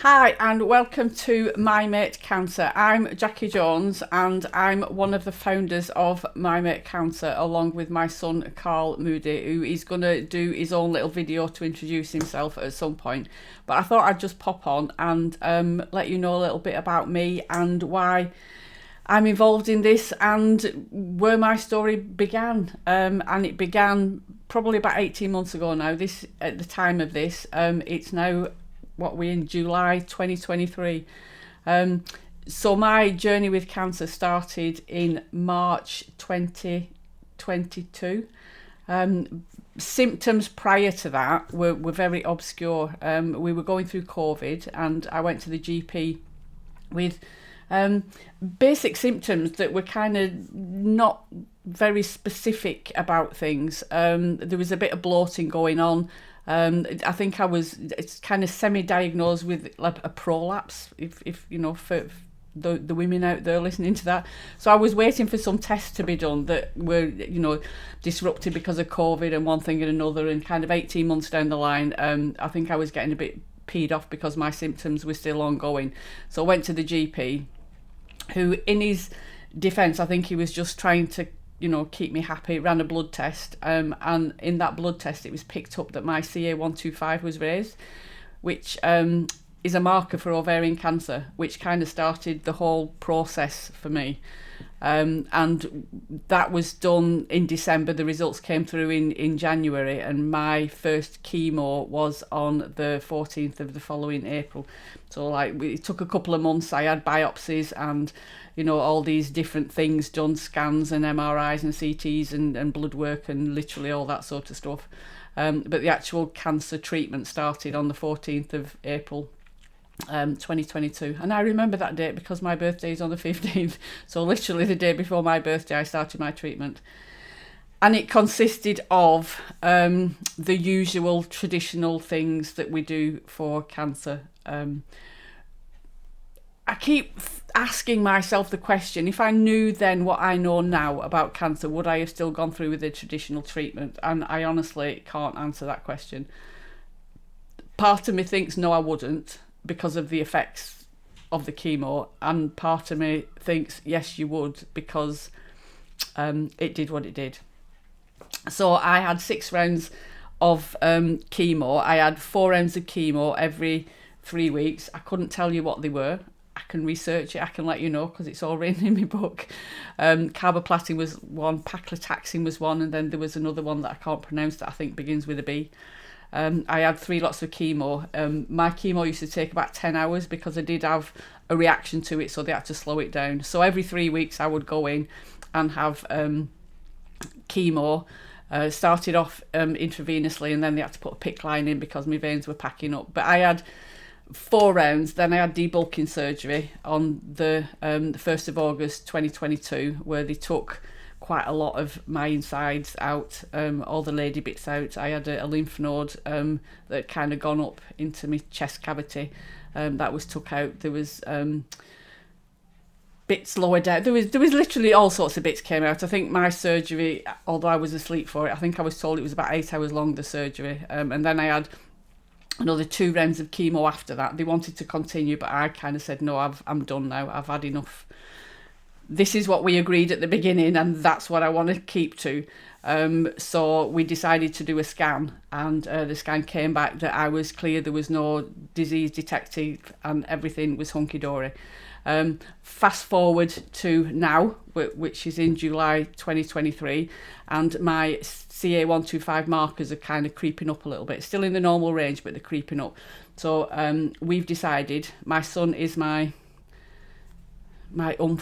Hi and welcome to My Mate Cancer. I'm Jacci Jones and I'm one of the founders of My Mate Cancer along with my son Carl Moody, who is going to do his own little video to introduce himself at some point. But I thought I'd just pop on and let you know a little bit about me and why I'm involved in this and where my story began. And it began probably about 18 months ago now. This at the time of this, it's now what we're in July 2023. So my journey with cancer started in March 2022. Symptoms prior to that were very obscure. We were going through COVID and I went to the GP with basic symptoms that were kind of not very specific about things. There was a bit of bloating going on. I think it's kind of semi-diagnosed with like a prolapse, if you know, for the women out there listening to that. So I was waiting for some tests to be done that were, you know, disrupted because of COVID and one thing and another, and kind of 18 months down the line, I think I was getting a bit peed off because my symptoms were still ongoing. So I went to the GP, who in his defence, I think he was just trying to, you know, keep me happy, ran a blood test, and in that blood test it was picked up that my CA125 was raised, which is a marker for ovarian cancer, which kind of started the whole process for me. And that was done in December. The results came through in January, and my first chemo was on the 14th of the following April. So like it took a couple of months. I had biopsies and, you know, all these different things done, scans and MRIs and CTs and blood work and literally all that sort of stuff. But the actual cancer treatment started on the 14th of April 2022, and I remember that date because my birthday is on the 15th, so literally the day before my birthday I started my treatment. And it consisted of the usual traditional things that we do for cancer. I keep asking myself the question, if I knew then what I know now about cancer, would I have still gone through with the traditional treatment? And I honestly can't answer that question. Part of me thinks no, I wouldn't, because of the effects of the chemo, and part of me thinks yes, you would, because it did what it did. So I had 6 rounds of chemo. I had 4 rounds of chemo every 3 weeks. I couldn't tell you what they were. I can research it, I can let you know, because it's all written in my book. Carboplatin was one, paclitaxin was one, and then there was another one that I can't pronounce that I think begins with a B. I had 3 lots of chemo. My chemo used to take about 10 hours because I did have a reaction to it, so they had to slow it down. So every 3 weeks I would go in and have chemo. Started off intravenously, and then they had to put a PICC line in because my veins were packing up. But I had 4 rounds. Then I had debulking surgery on the 1st of August 2022, where they took quite a lot of my insides out, all the lady bits out. I had a lymph node that had kind of gone up into my chest cavity. That was took out. There was bits lower down. There was literally all sorts of bits came out. I think my surgery, although I was asleep for it, I think I was told it was about 8 hours long, the surgery. And then I had another 2 rounds of chemo after that. They wanted to continue, but I kind of said, no, I'm done now. I've had enough. This is what we agreed at the beginning, and that's what I want to keep to. So we decided to do a scan, and the scan came back that I was clear, there was no disease detected, and everything was hunky-dory. Fast forward to now, which is in July 2023, and my CA125 markers are kind of creeping up a little bit. Still in the normal range, but they're creeping up. So we've decided, my son is my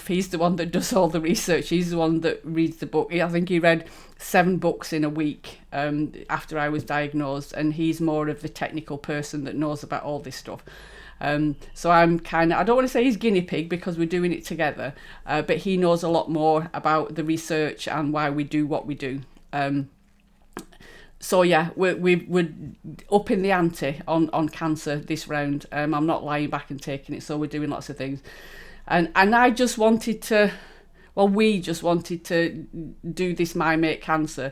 he's the one that does all the research. He's the one that reads the book. I think he read 7 books in a week after I was diagnosed, and he's more of the technical person that knows about all this stuff. So I'm kind of, I don't want to say he's guinea pig because we're doing it together, but he knows a lot more about the research and why we do what we do. So yeah, we're up in the ante on cancer this round. I'm not lying back and taking it, so we're doing lots of things. And I just wanted to, well, we just wanted to do this My Mate Cancer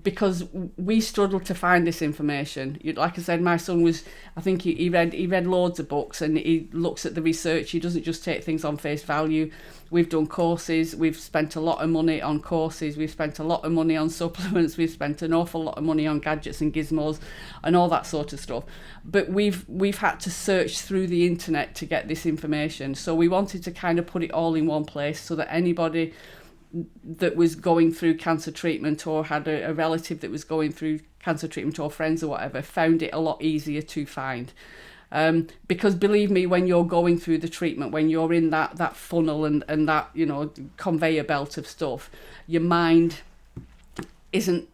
because we struggled to find this information. Like I said, my son was, I think he read loads of books, and he looks at the research. He doesn't just take things on face value. We've done courses, we've spent a lot of money on courses, we've spent a lot of money on supplements, we've spent an awful lot of money on gadgets and gizmos and all that sort of stuff. But we've had to search through the internet to get this information. So we wanted to kind of put it all in one place so that anybody that was going through cancer treatment, or had a relative that was going through cancer treatment, or friends or whatever, found it a lot easier to find. Because believe me, when you're going through the treatment, when you're in that funnel and that, you know, conveyor belt of stuff, your mind isn't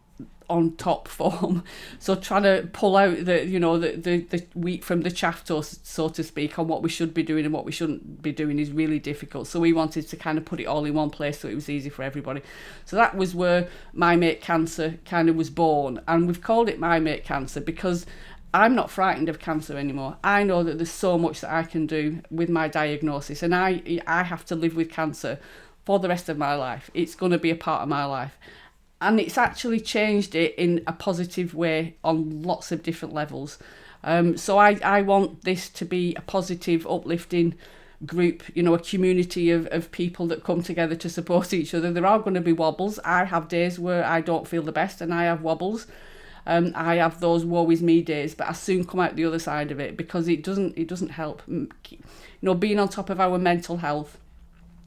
on top form. So trying to pull out the wheat from the chaff, so to speak, on what we should be doing and what we shouldn't be doing is really difficult. So we wanted to kind of put it all in one place so it was easy for everybody. So that was where My Mate Cancer kind of was born. And we've called it My Mate Cancer because I'm not frightened of cancer anymore. I know that there's so much that I can do with my diagnosis, and I have to live with cancer for the rest of my life. It's going to be a part of my life. And it's actually changed it in a positive way on lots of different levels. So I want this to be a positive, uplifting group, you know, a community of people that come together to support each other. There are going to be wobbles. I have days where I don't feel the best and I have wobbles. I have those woe is me days, but I soon come out the other side of it, because it doesn't help. You know, being on top of our mental health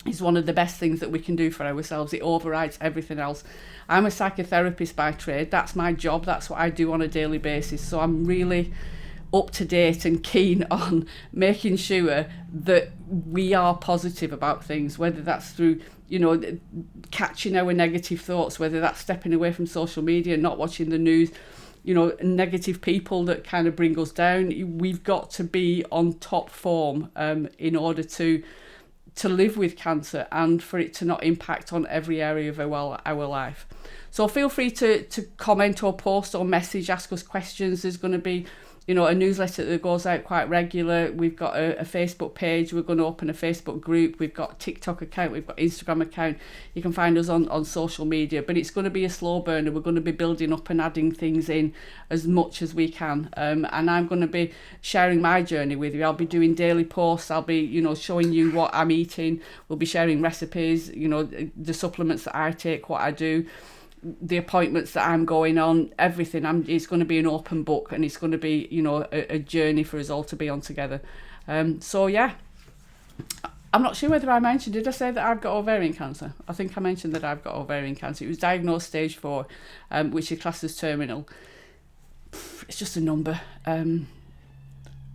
is one of the best things that we can do for ourselves. It overrides everything else. I'm a psychotherapist by trade. That's my job. That's what I do on a daily basis. So I'm really up to date and keen on making sure that we are positive about things, whether that's through, you know, catching our negative thoughts, whether that's stepping away from social media, not watching the news, you know, negative people that kind of bring us down. We've got to be on top form in order to live with cancer and for it to not impact on every area of our life. So feel free to comment or post or message, ask us questions. There's going to be, you know, a newsletter that goes out quite regular. We've got a Facebook page. We're going to open a Facebook group. We've got a TikTok account. We've got Instagram account. You can find us on social media, but it's going to be a slow burner. We're going to be building up and adding things in as much as we can. And I'm going to be sharing my journey with you. I'll be doing daily posts. I'll be, you know, showing you what I'm eating. We'll be sharing recipes, you know, the supplements that I take, what I do, the appointments that I'm going on, everything. It's going to be an open book, and it's going to be, you know, a journey for us all to be on together. So yeah, I'm not sure whether I mentioned, did I say that I've got ovarian cancer? I think I mentioned that I've got ovarian cancer. It was diagnosed stage 4, which is classed as terminal. It's just a number. And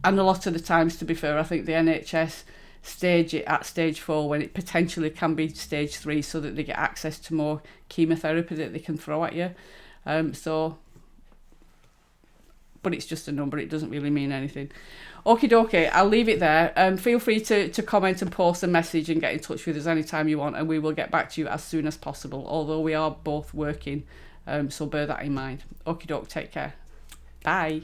a lot of the times, to be fair, I think the NHS stage it at stage 4 when it potentially can be stage 3, so that they get access to more chemotherapy that they can throw at you. But it's just a number. It doesn't really mean anything. Okie dokie, I'll leave it there. Feel free to comment and post a message and get in touch with us anytime you want, and we will get back to you as soon as possible, although we are both working, so bear that in mind. Okie doke, take care. Bye.